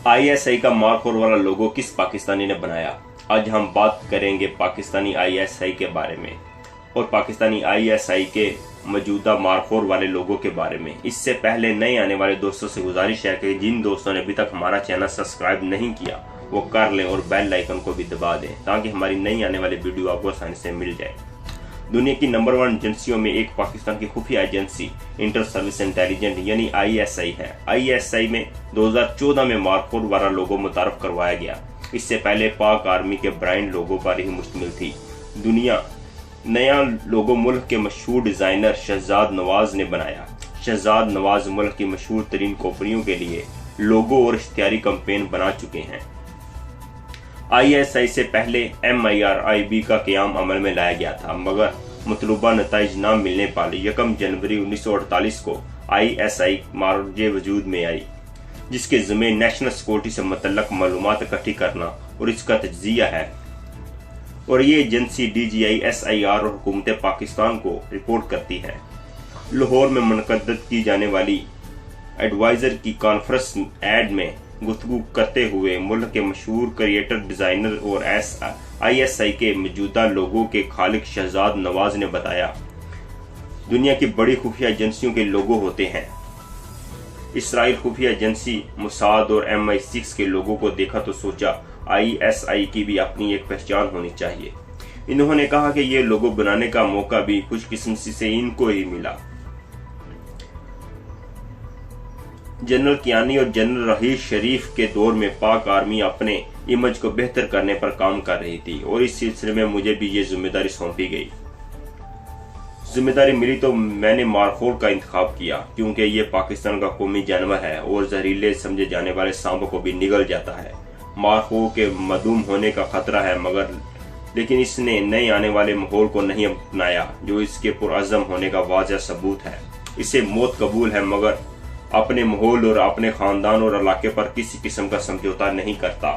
ISI का mark वाला लोगो किस पाकिस्तानी ने बनाया? आज हम बात करेंगे पाकिस्तानी आईएसआई के बारे में और पाकिस्तानी आईएसआई के मौजूदा मार्क वाले लोगों के बारे में। इससे पहले नए आने वाले दोस्तों से गुजारिश है कि जिन दोस्तों ने अभी तक हमारा चैनल सब्सक्राइब नहीं किया वो कर लें और बेल आइकन को भी दबा दें ताकि हमारी नई आने वाली वीडियो आपको आसानी से मिल जाए। दुनिया की नंबर 1 एजेंसियों में एक पाकिस्तान की खुफिया एजेंसी इंटर सर्विस इंटेलिजेंस यानी आईएसआई है। आईएसआई में 2014 में मार्क वाला लोगो मुतारफ करवाया गया। इससे पहले पाक आर्मी के ब्रांड लोगो पर ही मुश्तमिल थी। नया लोगो मुल्क के मशहूर डिजाइनर शहजाद नवाज ने बनाया। शहजाद नवाज मुल्क की मशहूर तरीन कंपनियों के लिए लोगो और इश्तिहारी कैंपेन बना चुके हैं। आईएसआई से पहले MIRIB का क़याम अमल में लाया गया था, मगर मतलूबा नताइज न मिलने पर 1 जनवरी 1948 को आईएसआई मार्जे वजूद में आई, जिसके ज़िम्मे नेशनल सिक्योरिटी से मुतल्लक मालूमात इकट्ठी करना और इसका तज्ज़िया है। और ये एजेंसी DGI SIR और हुकूमत पाकिस्तान को रिपोर्ट करती है। लाहौर में मुनक़्क़द की जाने वाली एडवाइज़र की कॉन्फ्रेंस एड में गुफ्तगू करते हुए मुल्क के मशहूर क्रिएटर डिज़ाइनर और आईएसआई के मौजूदा लोगों के खालिक शहजाद नवाज ने बताया, दुनिया की बड़ी खुफिया एजेंसियों के लोगो होते हैं। इसराइल खुफिया एजेंसी मोसाद और MI6 के लोगों को देखा तो सोचा आईएसआई की भी अपनी एक पहचान होनी चाहिए। इन्होंने कहा कि ये लोगो बनाने का मौका भी खुशकिस्मती से इनको ही मिला। जनरल कियानी और जनरल रहीस शरीफ के दौर में पाक आर्मी अपने इमेज को बेहतर करने पर काम कर रही थी और इस सिलसिले में मुझे भी ये जिम्मेदारी सौंपी गई। जिम्मेदारी मिली तो मैंने मार्क का इंतखाब किया, क्योंकि ये पाकिस्तान का कौमी जानवर है और जहरीले समझे जाने वाले सांप को भी निगल जाता है। मार्क के मदूम होने का खतरा है, लेकिन इसने नए आने वाले माहौल को नहीं अपनाया जो इसके पुरअज़म होने का वाज़ह सबूत है। इसे मौत कबूल है, मगर अपने माहौल और अपने खानदान और इलाके पर किसी किस्म का समझौता नहीं करता।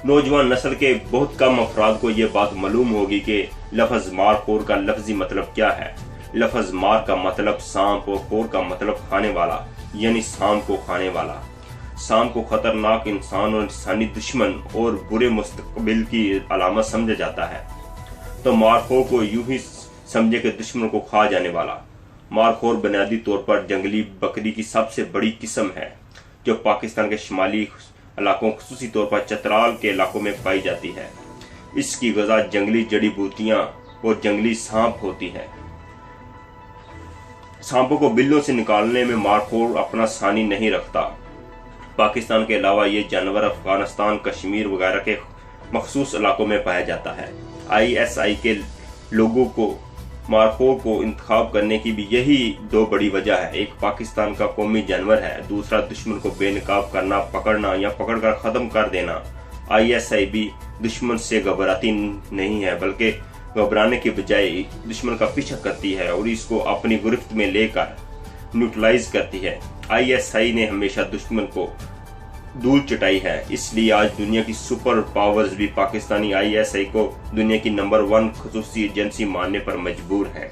नौजवान नस्ल के बहुत कम अफराद को यह बात मालूम होगी कि लफ्ज़ मार खोर का लफ्जी मतलब क्या है। लफ्ज़ मार का मतलब सांप और खोर का मतलब खाने वाला, यानी सांप को खाने वाला। सांप को खतरनाक इंसान और इंसानी दुश्मन और बुरे मुस्तकबिल की अलामत समझा जाता है, तो मारखोर को यूं ही समझे कि दुश्मन को खा जाने वाला। मारखोर बुनियादी तौर पर जंगली बकरी की सबसे बड़ी किस्म है जो पाकिस्तान के शुमाली इलाकों खुसूसी तौर पर चतराल के इलाकों में पाई जाती है। इसकी ग़िज़ा जंगली जड़ी बूटियां और जंगली सांप होती है। सांपों को बिल्लों से निकालने में मारखोर अपना सानी नहीं रखता। पाकिस्तान के अलावा ये जानवर अफगानिस्तान, कश्मीर वगैरह के मखसूस इलाकों में पाया जाता है। आईएसआई के लोगों को मारखोर को इंतखाब करने की भी यही 2 बड़ी वजह है। एक, पाकिस्तान का कौमी जानवर है। दूसरा, दुश्मन को बेनकाब करना, पकड़ना या पकड़कर ख़त्म कर देना। आईएसआई भी दुश्मन से घबराती नहीं है, बल्कि घबराने के बजाय दुश्मन का पीछा करती है और इसको अपनी गिरफ्त में लेकर न्यूट्रलाइज करती है। आईएसआई ने हमेशा दुश्मन को धूल चटाई है, इसलिए आज दुनिया की सुपर पावर्स भी पाकिस्तानी आईएसआई को दुनिया की नंबर 1 खुसूसी एजेंसी मानने पर मजबूर हैं।